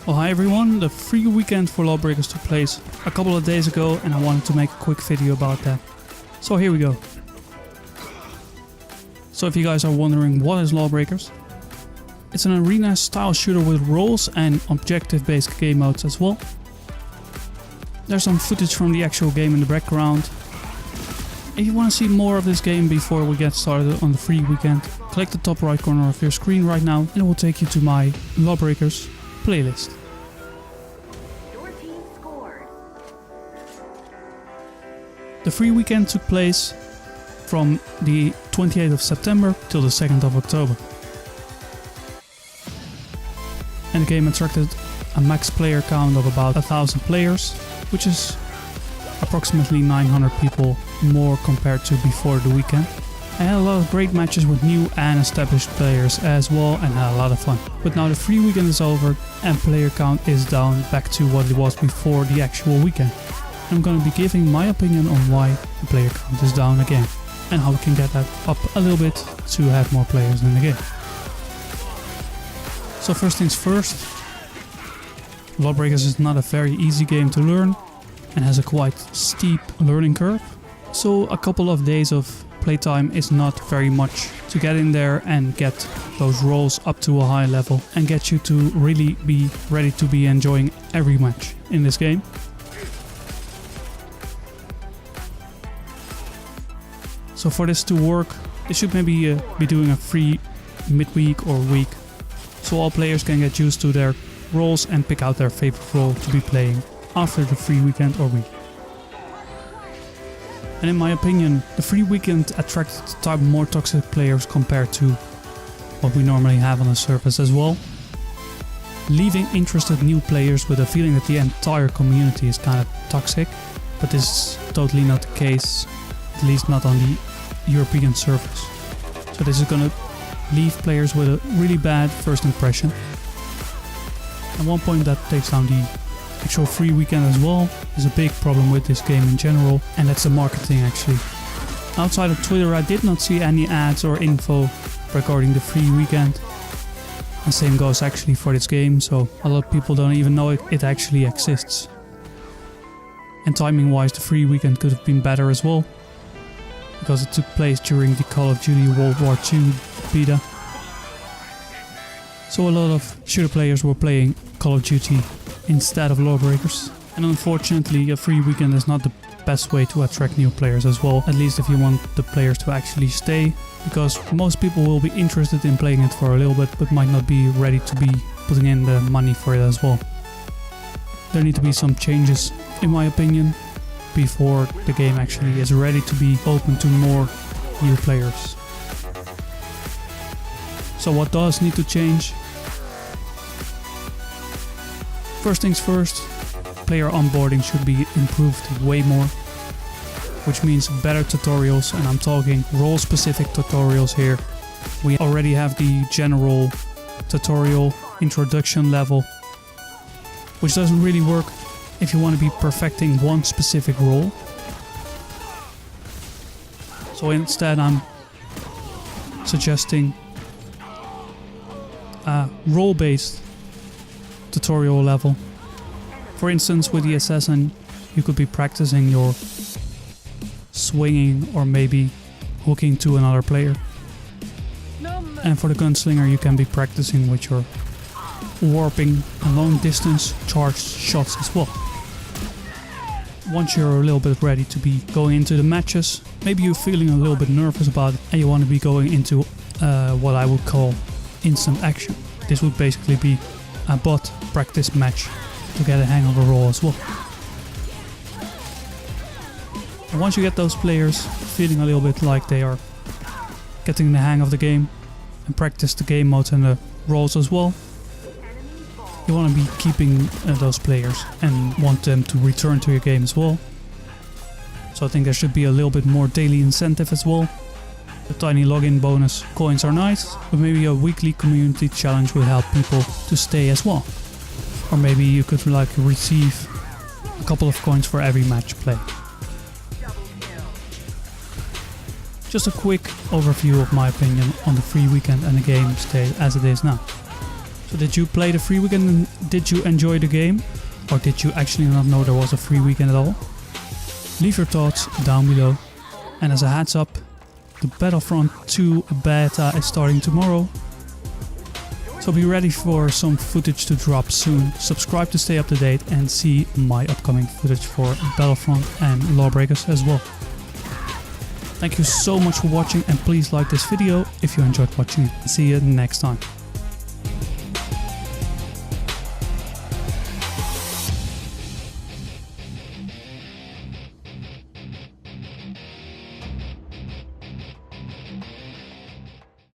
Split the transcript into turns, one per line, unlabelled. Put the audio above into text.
Well, hi everyone, the free weekend for LawBreakers took place a couple of days ago and I wanted to make a quick video about that. So here we go. So if you guys are wondering what is LawBreakers, it's an arena style shooter with roles and objective based game modes as well. There's some footage from the actual game in the background. If you want to see more of this game before we get started on the free weekend, click the top right corner of your screen right now and it will take you to my LawBreakers playlist.
Your team scored.
The free weekend took place from the 28th of September till the 2nd of October. And the game attracted a max player count of about 1,000 players, which is approximately 900 people more compared to before the weekend. I had a lot of great matches with new and established players as well and had a lot of fun. But now the free weekend is over and player count is down back to what it was before the actual weekend. I'm going to be giving my opinion on why the player count is down again and how we can get that up a little bit to have more players in the game. So first things first, LawBreakers is not a very easy game to learn and has a quite steep learning curve. So a couple of days of playtime is not very much to get in there and get those roles up to a high level and get you to really be ready to be enjoying every match in this game. So for this to work, they should maybe be doing a free midweek or week, so all players can get used to their roles and pick out their favorite role to be playing after the free weekend or week. And in my opinion, the free weekend attracted more toxic players compared to what we normally have on the surface as well, leaving interested new players with a feeling that the entire community is kind of toxic, but this is totally not the case, at least not on the European surface. So this is gonna leave players with a really bad first impression. At one point that takes down the actual free weekend as well. Is a big problem with this game in general, and that's the marketing actually. Outside of Twitter I did not see any ads or info regarding the free weekend. And same goes actually for this game, so a lot of people don't even know it actually exists. And timing wise the free weekend could have been better as well, because it took place during the Call of Duty World War II beta. So a lot of shooter players were playing Call of Duty instead of LawBreakers. And unfortunately a free weekend is not the best way to attract new players as well, at least if you want the players to actually stay, because most people will be interested in playing it for a little bit but might not be ready to be putting in the money for it as well. There need to be some changes in my opinion before the game actually is ready to be open to more new players. So what does need to change? First things first, player onboarding should be improved way more, which means better tutorials, and I'm talking role specific tutorials here. We already have the general tutorial introduction level, which doesn't really work if you want to be perfecting one specific role. So instead I'm suggesting a role-based tutorial level. For instance, with the assassin you could be practicing your swinging or maybe hooking to another player. And for the gunslinger you can be practicing with your warping and long distance charged shots as well. Once you're a little bit ready to be going into the matches, maybe you're feeling a little bit nervous about it and you want to be going into what I would call instant action. This would basically be a bot practice match to get a hang of a role as well. And once you get those players feeling a little bit like they are getting the hang of the game and practice the game modes and the roles as well, you want to be keeping those players and want them to return to your game as well. So I think there should be a little bit more daily incentive as well. A tiny login bonus coins are nice, but maybe a weekly community challenge will help people to stay as well. Or maybe you could receive a couple of coins for every match played. Just a quick overview of my opinion on the free weekend and the game state as it is now. So did you play the free weekend and did you enjoy the game? Or did you actually not know there was a free weekend at all? Leave your thoughts down below. And as a heads up, the Battlefront 2 beta is starting tomorrow. So be ready for some footage to drop soon. Subscribe to stay up to date and see my upcoming footage for Battlefront and LawBreakers as well. Thank you so much for watching and please like this video if you enjoyed watching. See you next time.